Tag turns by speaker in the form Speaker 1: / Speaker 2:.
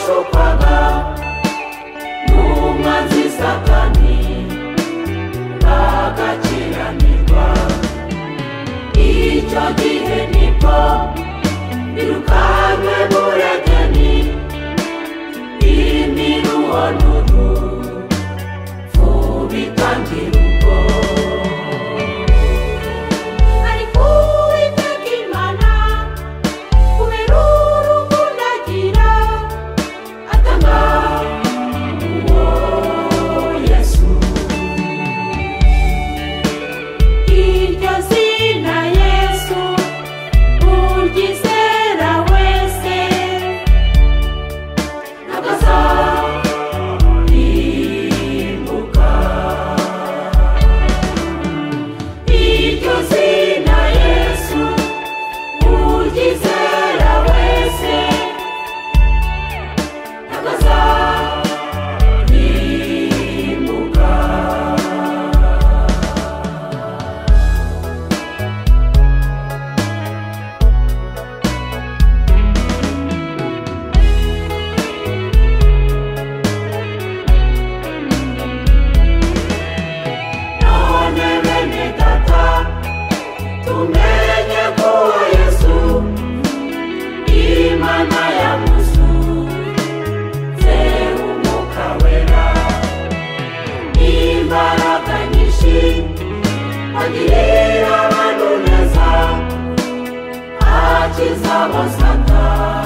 Speaker 1: bashukwaga n'umwanzi Satani bagakiranirwa. Icyo gihe nibwo birukanwe muri Edeni, imiruho n'urupfu bitangira ubwo. Ariko Uwiteka Imana kubera urukundo agira, atanga uwo Yesu. Iryo zina Yesu uryizera wese ntabwo azarimbuka. Iryo zina Yesu uryizera wese ntabwo azarimbuka. None bene data, tumenye ko Yesu Imana yamusuze Umwuka Wera, imbaraga nyinshi agirira abantu neza, akiza abo Satani